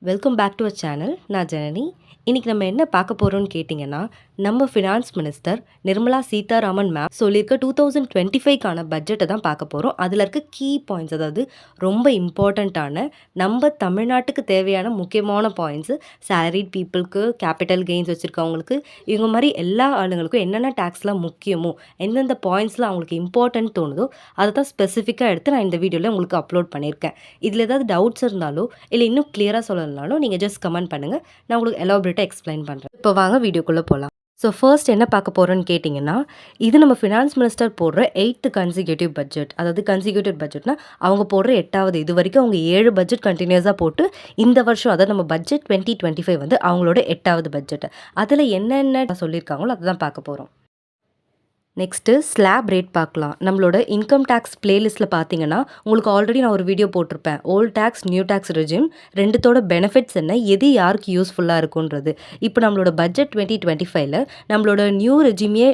Welcome back to our channel. நான் ஜனனி. இன்றைக்கி நம்ம என்ன பார்க்க போகிறோம்னு கேட்டிங்கன்னா, நம்ம finance minister Nirmala Sitharaman ma'am சொல்லியிருக்க 2025க்கான பட்ஜெட்டை தான் பார்க்க போகிறோம். அதில் இருக்க கீ பாயிண்ட்ஸ், அதாவது ரொம்ப இம்பார்ட்டண்ட்டான நம்ம தமிழ்நாட்டுக்கு தேவையான முக்கியமான பாயிண்ட்ஸு, சேலரிட் பீப்புளுக்கு, கேபிட்டல் கெயின்ஸ் வச்சுருக்கவங்களுக்கு, இவங்க மாதிரி எல்லா ஆளுங்களுக்கும் என்னென்ன டேக்ஸ்லாம் முக்கியமோ, எந்தெந்த பாயிண்ட்ஸ்லாம் அவங்களுக்கு இம்பார்ட்டன்ட் தோணுதோ அதை தான் ஸ்பெசிஃபிக்காக எடுத்து நான் இந்த வீடியோவில் உங்களுக்கு அப்லோட் பண்ணியிருக்கேன். இதில் ஏதாவது டவுட்ஸ் இருந்தாலோ இல்லை இன்னும் கிளியராக சொல்லலைனாலும் நீங்கள் ஜஸ்ட் கமெண்ட் பண்ணுங்கள். நான் உங்களுக்கு எலாபரேட்டாக எக்ஸ்பிளைன் பண்ணுறேன். இப்போ வாங்க வீடியோக்குள்ளே போகலாம். ஸோ ஃபர்ஸ்ட் என்ன பார்க்க போகிறோன்னு கேட்டிங்கன்னா, இது நம்ம ஃபினான்ஸ் மினிஸ்டர் போடுற 8th கன்சிக்யூட்டிவ் பட்ஜெட். அதாவது கன்சிக்யூட்டிவ் பட்ஜெட்னா அவங்க போடுற 8வது. இது வரைக்கும் அவங்க 7 பட்ஜெட் கண்டினியூஸாக போட்டு இந்த வருஷம், அதாவது நம்ம பட்ஜெட் 2025 வந்து அவங்களோட 8வது பட்ஜெட். அதில் என்னென்ன சொல்லியிருக்காங்களோ அதை தான் பார்க்க போகிறோம். நெக்ஸ்ட்டு ஸ்லாப் ரேட் பார்க்கலாம். நம்மளோட இன்கம் டேக்ஸ் பிளேலிஸ்ட்டில் பார்த்தீங்கன்னா உங்களுக்கு ஆல்ரெடி நான் ஒரு வீடியோ போட்டிருப்பேன். Old tax, new tax regime ரெண்டுத்தோட பெனிஃபிட்ஸ் என்ன, எது யாருக்கு யூஸ்ஃபுல்லாக இருக்குன்றது. இப்போ நம்மளோட பட்ஜெட் 2025ல் நம்மளோட நியூ ரெஜிமையே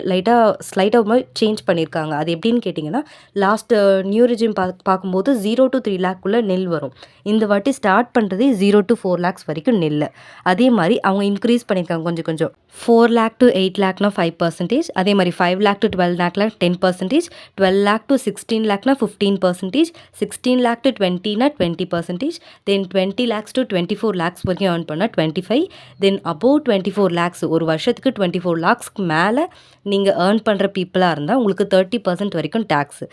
ஸ்லைட்டாக சேஞ்ச் பண்ணியிருக்காங்க. அது எப்படின்னு கேட்டிங்கன்னா, லாஸ்ட் நியூ ரெஜிம் பார்க்கும்போது 0 to 3 லேக்குள்ளே நெல் வரும். இந்த வாட்டி ஸ்டார்ட் பண்ணுறதே 0 to 4 லேக்ஸ் வரைக்கும் நெல். அதே மாதிரி அவங்க இன்க்ரீஸ் பண்ணியிருக்காங்க கொஞ்சம் கொஞ்சம். 4 lakh to 8 lakhனா 5%, அதே மாதிரி 5 lakh to 12 lakhனா 10%, 12 lakh to 16 lakhனா 15%, 16 lakh to 20னா 20%, then 20 lakhs to 24 lakhs வரைக்கும் ஏர்ன் பண்ணால் 25, தென் above 24 lakhs ஒரு வருஷத்துக்கு 24 lakhsக்கு மேலே நீங்கள் ஏர்ன் பண்ணுற பீப்புளாக இருந்தால் உங்களுக்கு 30% வரைக்கும் டேக்ஸு.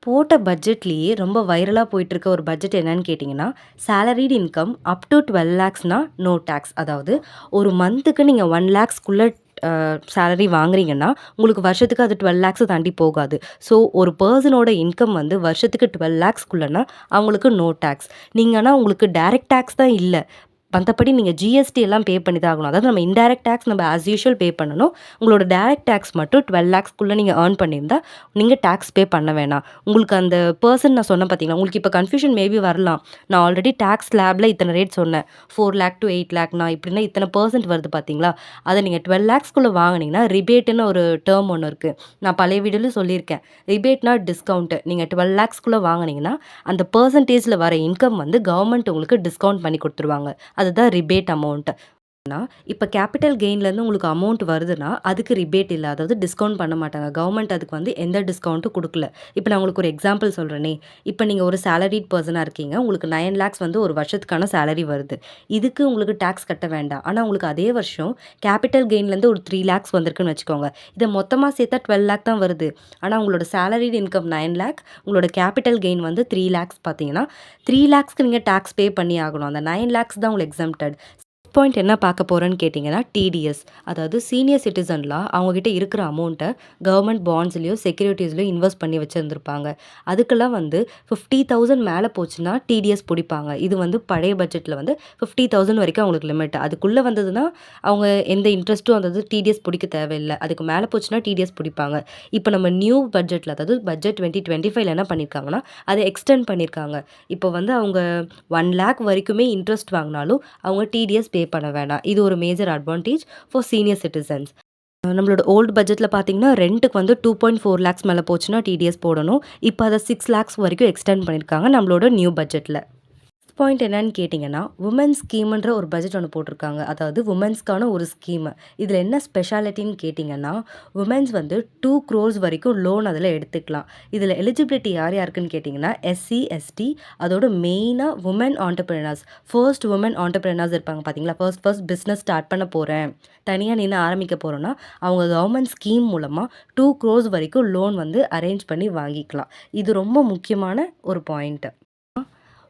போட்ட பட்ஜெட்லேயே ரொம்ப வைரலாக போயிட்டுருக்க ஒரு பட்ஜெட் என்னன்னு கேட்டிங்கன்னா, சேலரிட் இன்கம் அப் டு 12 lakhsனா நோ டேக்ஸ். அதாவது ஒரு மந்த்துக்கு நீங்கள் 1 lakhsக்குள்ளே சேலரி வாங்குறீங்கன்னா உங்களுக்கு வருஷத்துக்கு அது 12 lakhs தாண்டி போகாது. ஸோ ஒரு பர்சனோட இன்கம் வந்து வருஷத்துக்கு 12 lakhsக்குள்ளனா அவங்களுக்கு நோ டேக்ஸ். நீங்கள் ஆனால் உங்களுக்கு டைரக்ட் டேக்ஸ் தான் இல்லை, மற்றபடி நீங்கள் ஜிஎஸ்டி எல்லாம் பே பண்ணி தான் ஆகணும். அதாவது நம்ம இன்டைரக்ட் டேக்ஸ் நம்ம ஆஸ் யூஷுவல் பே பண்ணணும். உங்களோட டைரக்ட் டேக்ஸ் மட்டும் 12 lakhsக்குள்ளே நீங்கள் ஏர்ன் பண்ணியிருந்தால் நீங்கள் டேக்ஸ் பே பண்ண வேணாம். உங்களுக்கு அந்த பர்சன் நான் சொன்னேன் பார்த்தீங்களா, உங்களுக்கு இப்போ கன்ஃபியூஷன் மேபி வரலாம். நான் ஆல்ரெடி டேக்ஸ் ஸ்லாபில் இத்தனை ரேட் சொன்னேன், 4 lakh to 8 lakhனா இப்படின்னா இத்தனை பர்சன்ட் வருது பார்த்தீங்களா. அதை நீங்கள் 12 lakhsக்குள்ளே வாங்கினீங்கன்னா ரிபேட்டுன்னு ஒரு டேர்ம் ஒன்று இருக்குது. நான் பழைய வீடியோவில் சொல்லியிருக்கேன். ரிபேட்னா டிஸ்கவுண்ட்டு. நீங்கள் 12 lakhsக்குள்ளே வாங்கினீங்கன்னா அந்த பர்சன்டேஜில் வர இன்கம் வந்து கவர்மெண்ட் உங்களுக்கு டிஸ்கவுண்ட் பண்ணி கொடுத்துருவாங்க. அதுதான் ரிபேட் அமௌண்ட். இப்போ கேபிட்டல் கெயின்லேருந்து உங்களுக்கு அமௌண்ட் வருதுன்னா அதுக்கு ரிபேட் இல்லை, அதாவது டிஸ்கவுண்ட் பண்ண மாட்டாங்க. கவர்மெண்ட் அதுக்கு வந்து எந்த டிஸ்கவுண்ட்டும் கொடுக்கல. இப்போ நான் உங்களுக்கு ஒரு எக்ஸாம்பிள் சொல்கிறேனே, இப்போ நீங்கள் ஒரு சேலரிட் பர்சனாக இருக்கீங்க, உங்களுக்கு 9 lakhs வந்து ஒரு வருஷத்துக்கான சேலரி வருது. இதுக்கு உங்களுக்கு டேக்ஸ் கட்ட வேண்டாம். ஆனால் உங்களுக்கு அதே வருஷம் கேபிட்டல் கெயின்லேருந்து ஒரு 3 lakhs வந்திருக்குன்னு வச்சுக்கோங்க. இதை மொத்தமாக சேர்த்தா 12 lakh தான் வருது. ஆனால் உங்களோட சேலரிட் இன்கம் 9 lakh, உங்களோட கேபிட்டல் கெயின் வந்து 3 lakhs பார்த்தீங்கன்னா 3 lakhsக்கு நீங்கள் டேக்ஸ் பே பண்ணி ஆகணும். அந்த 9 lakhs தான் உங்களுக்கு எக்ஸம்ப்டட். பாயிண்ட் என்ன பார்க்க போகிறேன்னு கேட்டிங்கன்னா, டிடிஎஸ். அதாவது சீனியர் சிட்டிசன்லாம் அவங்ககிட்ட இருக்கிற அமௌண்ட்டை கவர்மெண்ட் பாண்ட்ஸ்லேயோ செக்யூரிட்டிஸ்லையோ இன்வெஸ்ட் பண்ணி வச்சுருந்துருப்பாங்க. அதுக்கெல்லாம் வந்து 50,000 மேலே போச்சுன்னா டிடிஎஸ் பிடிப்பாங்க. இது வந்து பழைய பட்ஜெட்டில் வந்து 50,000 வரைக்கும் அவங்களுக்கு லிமிட். அதுக்குள்ளே வந்ததுன்னா அவங்க எந்த இன்ட்ரெஸ்ட்டும் அதாவது டிடிஎஸ் பிடிக்க தேவையில்லை. அதுக்கு மேலே போச்சுன்னா டிடிஎஸ் பிடிப்பாங்க. இப்போ நம்ம நியூ பட்ஜெட்டில், அதாவது பட்ஜெட் 2025ல் என்ன பண்ணியிருக்காங்கன்னா அதை எக்ஸ்டெண்ட் பண்ணியிருக்காங்க. இப்போ வந்து அவங்க 1 lakh வரைக்குமே இன்ட்ரெஸ்ட் வாங்கினாலும் அவங்க டிடிஎஸ் பே பண்ண வேணாம். இது ஒரு major advantage for senior citizens. நம்மளோட ஓல்டு பட்ஜெட்டில் பார்த்தீங்கன்னா ரெண்ட்டுக்கு வந்து 2.4 lakhs மேலே போச்சுன்னா டிடிஎஸ் போடணும். இப்போ அதை 6 lakhs வரைக்கும் எக்ஸ்டெண்ட் பண்ணியிருக்காங்க நம்மளோட நியூ பட்ஜெட்டில். பாயிண்ட் என்னன்னு கேட்டிங்கன்னா, உமன்ஸ் ஸ்கீம்ன்ற ஒரு பட்ஜெட் ஒன்று போட்டிருக்காங்க. அதாவது உமன்ஸ்க்கான ஒரு ஸ்கீமு. இதில் என்ன ஸ்பெஷாலிட்டின்னு கேட்டிங்கன்னா, உமன்ஸ் வந்து 2 crores வரைக்கும் லோன் அதில் எடுத்துக்கலாம். இதில் எலிஜிபிலிட்டி யார் யாருக்குன்னு கேட்டிங்கன்னா, எஸ்சி, எஸ்டி, அதோட மெயினாக woman entrepreneurs, first woman entrepreneurs இருப்பாங்க பார்த்தீங்களா, ஃபர்ஸ்ட் பிஸ்னஸ் ஸ்டார்ட் பண்ண போகிறேன், தனியாக நின்று ஆரம்பிக்க போகிறோன்னா அவங்க கவர்மெண்ட் ஸ்கீம் மூலமாக 2 crores வரைக்கும் லோன் வந்து அரேஞ்ச் பண்ணி வாங்கிக்கலாம். இது ரொம்ப முக்கியமான ஒரு பாயிண்ட்டு.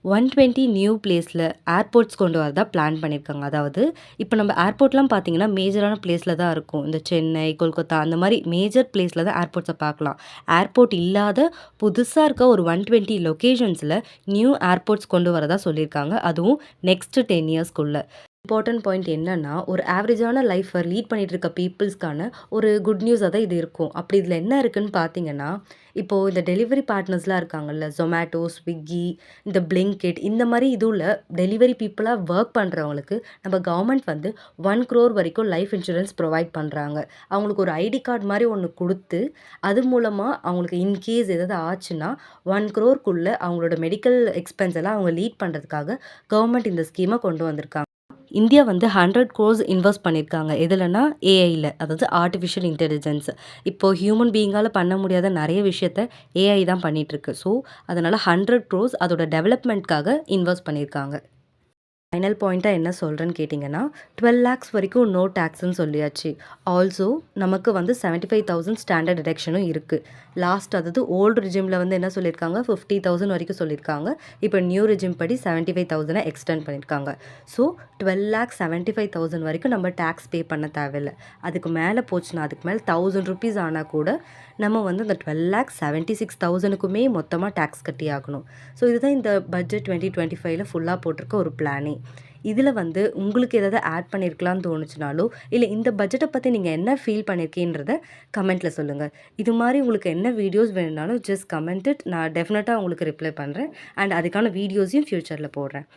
120 நியூ பிளேஸில் ஏர்போர்ட்ஸ் கொண்டு வரதா பிளான் பண்ணியிருக்காங்க. அதாவது இப்போ நம்ம ஏர்போர்ட்லாம் பார்த்தீங்கன்னா மேஜரான பிளேஸில் தான் இருக்கும். இந்த சென்னை, கொல்கத்தா அந்த மாதிரி மேஜர் பிளேஸில் தான் ஏர்போர்ட்ஸை பார்க்கலாம். ஏர்போர்ட் இல்லாத புதுசாக இருக்க ஒரு 120 லொக்கேஷன்ஸில் நியூ ஏர்போர்ட்ஸ் கொண்டு வரதா சொல்லியிருக்காங்க. அதுவும் நெக்ஸ்ட் 10 yearsக்குள்ளே. இம்பார்ட்டன்ட் பாயிண்ட் என்னன்னா, ஒரு ஆவரேஜான லைஃப்பை லீட் பண்ணிட்டு இருக்க பீப்புள்ஸ்க்கான ஒரு குட் நியூஸாக தான் இது இருக்கும். அப்படி இதில் என்ன இருக்குன்னு பார்த்தீங்கன்னா, இப்போது இந்த டெலிவரி பார்ட்னர்ஸ்லாம் இருக்காங்கல்ல, ஜொமேட்டோ, ஸ்விக்கி, இந்த பிளிங்கிட், இந்த மாதிரி இதுவில் டெலிவரி பீப்புளாக ஒர்க் பண்ணுறவங்களுக்கு நம்ம கவர்மெண்ட் வந்து 1 crore வரைக்கும் லைஃப் இன்சூரன்ஸ் ப்ரொவைட் பண்ணுறாங்க. அவங்களுக்கு ஒரு ஐடி கார்டு மாதிரி ஒன்று கொடுத்து, அது மூலமாக அவங்களுக்கு இன்கேஸ் ஏதாவது ஆச்சுன்னா 1 crore அவங்களோட மெடிக்கல் எக்ஸ்பென்ஸ் எல்லாம் அவங்க லீட் பண்ணுறதுக்காக கவர்மெண்ட் இந்த ஸ்கீமை கொண்டு வந்திருக்காங்க. இந்தியா வந்து 100 crores இன்வெஸ்ட் பண்ணியிருக்காங்க. எதுலன்னா ஏஐல. அதாவது ஆர்ட்டிஃபிஷியல் இன்டெலிஜென்ஸ். இப்போ ஹியூமன் பீயிங்கால பண்ண முடியாத நெறைய விஷயத்த ஏஐ தான் பண்ணிட்டுருக்கு. ஸோ, அதனால 100 crores அதோட டெவலப்மெண்ட்காக இன்வெஸ்ட் பண்ணியிருக்காங்க. ஃபைனல் பாயிண்ட்டா என்ன சொல்றேன்னு கேட்டிங்கன்னா, 12 லேக்ஸ் வரைக்கும் நோ டாக்ஸ்ன்னு சொல்லியாச்சு. ஆல்சோ நமக்கு வந்து 75,000 ஸ்டாண்டர்ட் டிடக்ஷனும் இருக்கு. லாஸ்ட் அதாவது ஓல்டு ரெஜிம்ல வந்து என்ன சொல்லியிருக்காங்க, 50,000 வரைக்கும் சொல்லியிருக்காங்க. இப்போ நியூ ரெஜிம் படி 75,000 எக்ஸ்டெண்ட் பண்ணியிருக்காங்க. ஸோ 12,75,000 வரைக்கும் நம்ம டாக்ஸ் பே பண்ண தேவையில்ல. அதுக்கு மேல போச்சுன்னா, அதுக்கு மேல ₹1,000 ஆனா கூட நம்ம வந்து அந்த 12,76,000க்குமே மொத்தமா டாக்ஸ் கட்டி ஆகணும். ஸோ இதுதான் இந்த பட்ஜெட் 2025ல ஃபுல்லா போட்டிருக்க ஒரு பிளானே. இதில வந்து உங்களுக்கு ஏதாவது ஆட் பண்ணியிருக்கலாம்னு தோணுச்சுனாலோ, இல்ல இந்த பட்ஜெட்ட பத்தி நீங்க என்ன ஃபீல் பண்ணியிருக்கீன்றத கமெண்ட்ல சொல்லுங்க. இது மாரி உங்களுக்கு என்ன வீடியோஸ் வேணும்னாலும் ஜஸ்ட் கமெண்ட் இட். நான் டெஃபினட்டா உங்களுக்கு ரிப்ளை பண்றேன். அண்ட் அதுக்கான வீடியோஸையும் ஃபியூச்சர்ல போடுறேன்.